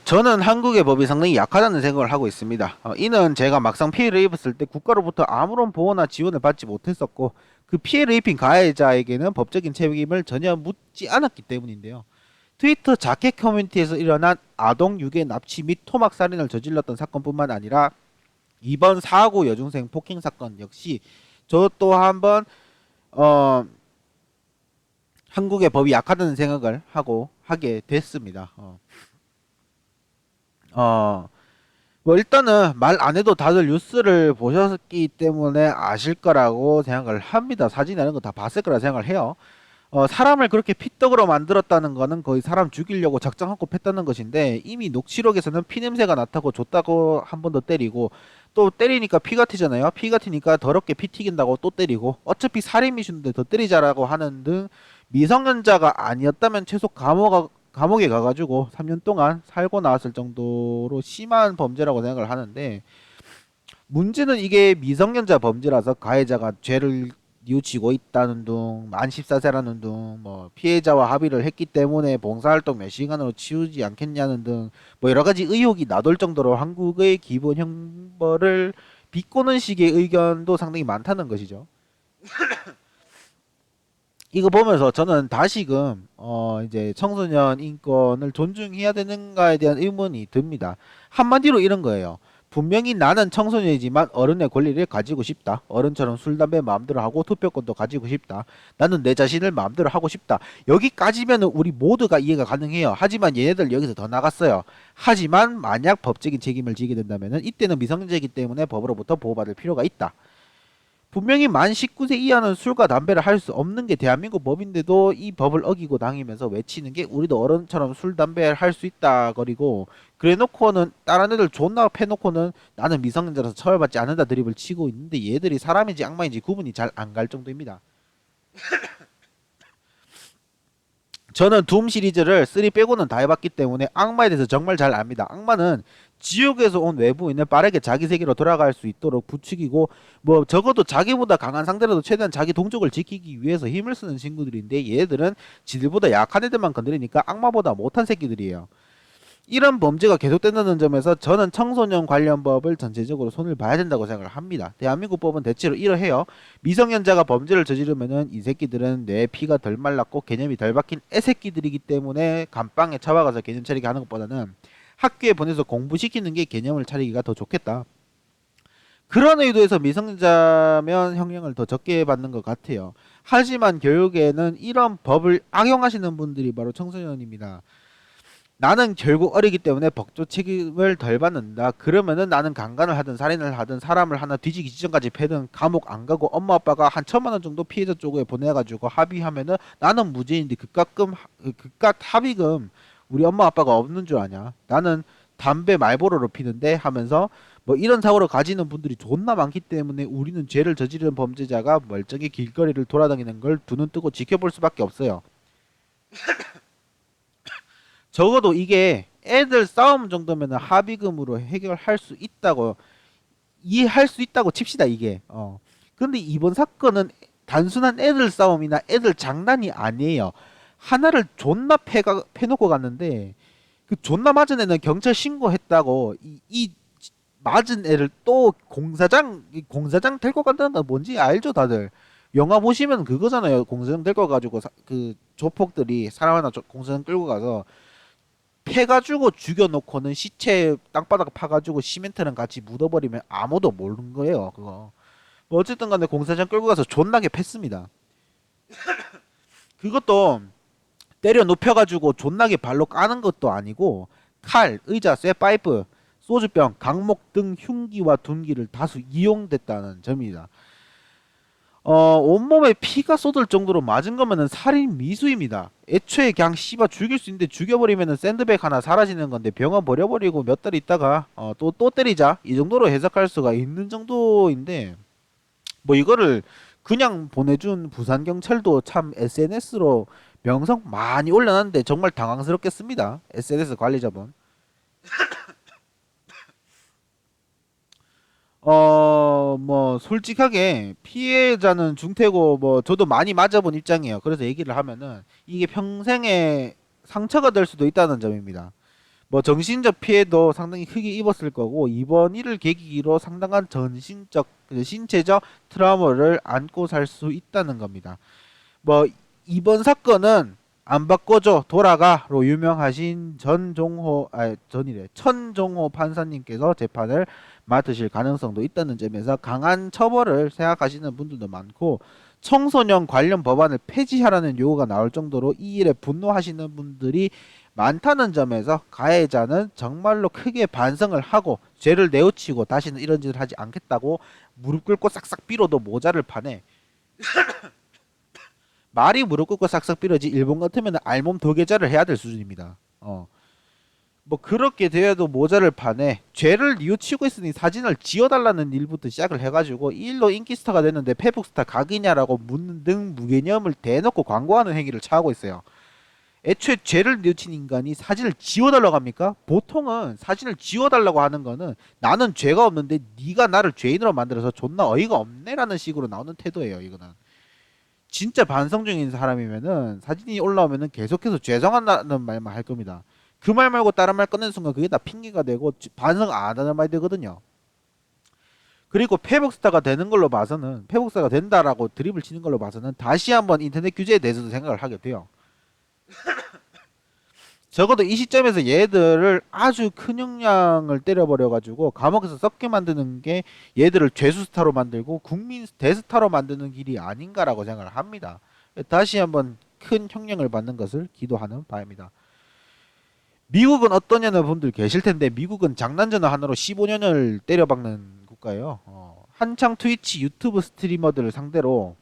저는 한국의 법이 상당히 약하다는 생각을 하고 있습니다. 이는 제가 막상 피해를 입었을 때 국가로부터 아무런 보호나 지원을 받지 못했었고 그 피해를 입힌 가해자에게는 법적인 책임을 전혀 묻지 않았기 때문인데요. 트위터 자켓 커뮤니티에서 일어난 아동 유괴 납치 및 토막 살인을 저질렀던 사건뿐만 아니라 이번 사고 여중생 폭행 사건 역시 저 또 한번 어, 한국의 법이 약하다는 생각을 하게 됐습니다. 어, 뭐 일단은 말 안 해도 다들 뉴스를 보셨기 때문에 아실 거라고 생각을 합니다. 사진이나 이런 거 다 봤을 거라 생각을 해요. 사람을 그렇게 피떡으로 만들었다는 거는 거의 사람 죽이려고 작정하고 팼다는 것인데 이미 녹취록에서는 피 냄새가 나타고 줬다고 한 번 더 때리고 또 때리니까 피가 튀잖아요. 피가 튀니까 더럽게 피 튀긴다고 또 때리고 어차피 살인 미수인데 더 때리자라고 하는 등 미성년자가 아니었다면 최소 감옥에 가가지고 3년 동안 살고 나왔을 정도로 심한 범죄라고 생각을 하는데 문제는 이게 미성년자 범죄라서 가해자가 죄를 뉘우치고 있다는 둥, 만 14세라는 둥, 뭐 피해자와 합의를 했기 때문에 봉사활동 몇 시간으로 치우지 않겠냐는 등, 뭐 여러 가지 의혹이 나돌 정도로 한국의 기본 형벌을 비꼬는 식의 의견도 상당히 많다는 것이죠. 이거 보면서 저는 다시금 이제 청소년 인권을 존중해야 되는가에 대한 의문이 듭니다. 한마디로 이런 거예요. 분명히 나는 청소년이지만 어른의 권리를 가지고 싶다. 어른처럼 술, 담배 마음대로 하고 투표권도 가지고 싶다. 나는 내 자신을 마음대로 하고 싶다. 여기까지면 우리 모두가 이해가 가능해요. 하지만 얘네들 여기서 더 나갔어요. 하지만 만약 법적인 책임을 지게 된다면 이때는 미성년자이기 때문에 법으로부터 보호받을 필요가 있다. 분명히 만 19세 이하는 술과 담배를 할 수 없는 게 대한민국 법인데도 이 법을 어기고 당하면서 외치는 게 우리도 어른처럼 술, 담배를 할 수 있다 거리고 그래 놓고는 다른 애들 존나 패놓고는 나는 미성년자라서 처벌받지 않는다 드립을 치고 있는데 얘들이 사람인지 악마인지 구분이 잘 안 갈 정도입니다. 저는 둠 시리즈를 3 빼고는 다 해봤기 때문에 악마에 대해서 정말 잘 압니다. 악마는 지옥에서 온 외부인을 빠르게 자기 세계로 돌아갈 수 있도록 부추기고 뭐 적어도 자기보다 강한 상대라도 최대한 자기 동족을 지키기 위해서 힘을 쓰는 친구들인데 얘들은 지들보다 약한 애들만 건드리니까 악마보다 못한 새끼들이에요. 이런 범죄가 계속된다는 점에서 저는 청소년 관련 법을 전체적으로 손을 봐야 된다고 생각을 합니다. 대한민국 법은 대체로 이러해요. 미성년자가 범죄를 저지르면은 이 새끼들은 뇌 피가 덜 말랐고 개념이 덜 박힌 애새끼들이기 때문에 감방에 처박아서 개념 차리게 하는 것보다는 학교에 보내서 공부시키는 게 개념을 차리기가 더 좋겠다. 그런 의도에서 미성년자면 형량을 더 적게 받는 것 같아요. 하지만 결국에는 이런 법을 악용하시는 분들이 바로 청소년입니다. 나는 결국 어리기 때문에 법조 책임을 덜 받는다. 그러면은 나는 강간을 하든 살인을 하든 사람을 하나 뒤지기 직전까지 패든 감옥 안 가고 엄마 아빠가 한 1,000만 원 정도 피해자 쪽에 보내가지고 합의하면은 나는 무죄인데 그깟 합의금 우리 엄마 아빠가 없는 줄 아냐? 나는 담배 말보로로 피는데 하면서 뭐 이런 사고를 가지는 분들이 존나 많기 때문에 우리는 죄를 저지른 범죄자가 멀쩡히 길거리를 돌아다니는 걸 두 눈 뜨고 지켜볼 수밖에 없어요. 적어도 이게 애들 싸움 정도면 합의금으로 해결할 수 있다고 이해할 수 있다고 칩시다 이게. 근데 이번 사건은 단순한 애들 싸움이나 애들 장난이 아니에요. 하나를 존나 패놓고 갔는데 그 존나 맞은 애는 경찰 신고했다고 이 맞은 애를 또 공사장 데리고 간다는 건 뭔지 알죠 다들. 영화 보시면 그거잖아요. 공사장 데리고 가지고 그 조폭들이 사람 하나 공사장 끌고 가서 패가지고 죽여놓고는 시체 땅바닥 파가지고 시멘트랑 같이 묻어버리면 아무도 모르는 거예요 그거. 뭐 어쨌든 간에 공사장 끌고 가서 존나게 팼습니다. 그것도 때려 눕혀가지고 존나게 발로 까는 것도 아니고 칼, 의자, 쇠파이프, 소주병, 강목 등 흉기와 둔기를 다수 이용됐다는 점입니다. 온몸에 피가 쏟을 정도로 맞은 거면은 살인 미수입니다. 애초에 그냥 씨바 죽일 수 있는데 죽여버리면은 샌드백 하나 사라지는 건데 병원 버려버리고 몇 달 있다가 또 때리자 이 정도로 해석할 수가 있는 정도인데 뭐 이거를 그냥 보내준 부산경찰도 참 SNS로 명성 많이 올려놨는데 정말 당황스럽겠습니다. SNS 관리자분. 뭐, 솔직하게, 피해자는 중태고, 뭐, 저도 많이 맞아본 입장이에요. 그래서 얘기를 하면은, 이게 평생의 상처가 될 수도 있다는 점입니다. 뭐 정신적 피해도 상당히 크게 입었을 거고 이번 일을 계기로 상당한 전신적 신체적 트라우마를 안고 살 수 있다는 겁니다. 뭐 이번 사건은 안 바꿔줘 돌아가로 유명하신 전종호 전이래 천종호 판사님께서 재판을 맡으실 가능성도 있다는 점에서 강한 처벌을 생각하시는 분들도 많고 청소년 관련 법안을 폐지하라는 요구가 나올 정도로 이 일에 분노하시는 분들이 많다는 점에서 가해자는 정말로 크게 반성을 하고 죄를 내어치고 다시는 이런 짓을 하지 않겠다고 무릎 꿇고 싹싹 빌어도 모자를 파네. 말이 무릎 꿇고 싹싹 빌어지 일본 같으면 알몸 도계자를 해야 될 수준입니다. 뭐 그렇게 되어도 모자를 파네. 죄를 뉘우치고 있으니 사진을 지워달라는 일부터 시작을 해가지고 이 일로 인기스타가 됐는데 페북스타 각이냐라고 묻는 등 무개념을 대놓고 광고하는 행위를 취하고 있어요. 애초에 죄를 뉘우친 인간이 사진을 지워달라고 합니까? 보통은 사진을 지워달라고 하는 거는 나는 죄가 없는데 네가 나를 죄인으로 만들어서 존나 어이가 없네라는 식으로 나오는 태도예요. 이거는 진짜 반성 중인 사람이면은 사진이 올라오면은 계속해서 죄송하다는 말만 할 겁니다. 그 말 말고 다른 말 꺼내는 순간 그게 다 핑계가 되고 반성 안 하는 말이 되거든요. 그리고 페북스타가 되는 걸로 봐서는 페북스타가 된다라고 드립을 치는 걸로 봐서는 다시 한번 인터넷 규제에 대해서도 생각을 하게 돼요. 적어도 이 시점에서 얘들을 아주 큰 형량을 때려버려가지고 감옥에서 썩게 만드는 게 얘들을 죄수스타로 만들고 국민 대스타로 만드는 길이 아닌가라고 생각을 합니다. 다시 한번 큰 형량을 받는 것을 기도하는 바입니다. 미국은 어떠냐는 분들 계실 텐데 미국은 장난전화 하나로 15년을 때려박는 국가예요. 한창 트위치 유튜브 스트리머들을 상대로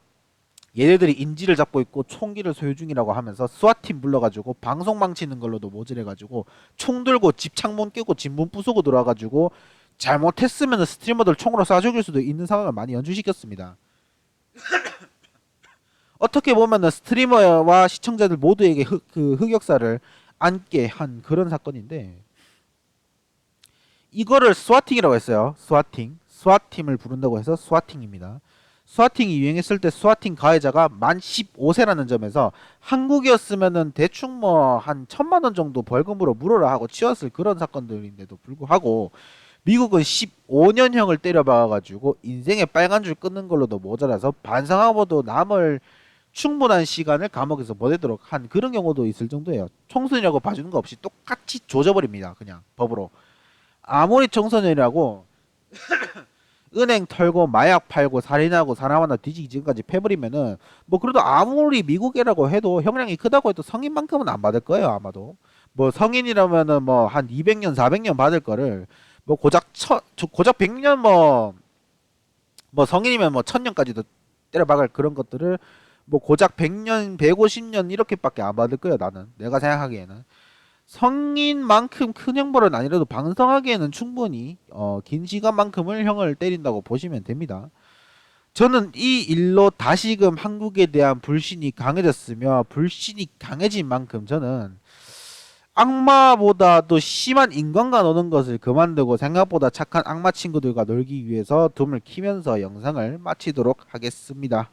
얘네들이 인지를 잡고 있고 총기를 소유 중이라고 하면서 스와팀 불러가지고 방송 망치는 걸로도 모질해가지고 총 들고 집 창문 깨고 집 문 부수고 들어와가지고 잘못했으면 스트리머들 총으로 쏴 죽일 수도 있는 상황을 많이 연출시켰습니다. 어떻게 보면은 스트리머와 시청자들 모두에게 그 흑역사를 안게 한 그런 사건인데 이거를 스와팅이라고 했어요. 스와팀을 부른다고 해서 스와팅입니다. 스와팅이 유행했을 때 스와팅 가해자가 만 15세라는 점에서 한국이었으면은 대충 뭐 한 1,000만 원 정도 벌금으로 물어라 하고 치웠을 그런 사건들인데도 불구하고 미국은 15년형을 때려박아가지고 인생의 빨간 줄 끊는 걸로도 모자라서 반성하고도 남을 충분한 시간을 감옥에서 보내도록 한 그런 경우도 있을 정도예요. 청소년이라고 봐주는 거 없이 똑같이 조져버립니다. 그냥 법으로. 아무리 청소년이라고 은행 털고 마약 팔고 살인하고 사람 하나 뒤지기 전까지 패버리면은 뭐 그래도 아무리 미국이라고 해도 형량이 크다고 해도 성인만큼은 안 받을 거예요. 아마도 뭐 성인이라면은 뭐 한 200년 400년 받을 거를 뭐 고작 100년 뭐 성인이면 뭐 1000년까지도 때려박을 그런 것들을 뭐 고작 100년 150년 이렇게밖에 안 받을 거예요. 나는 내가 생각하기에는 성인만큼 큰 형벌은 아니라도 방성하기에는 충분히 긴 시간만큼을 형을 때린다고 보시면 됩니다. 저는 이 일로 다시금 한국에 대한 불신이 강해졌으며 불신이 강해진 만큼 저는 악마보다도 심한 인간과 노는 것을 그만두고 생각보다 착한 악마 친구들과 놀기 위해서 둠을 키면서 영상을 마치도록 하겠습니다.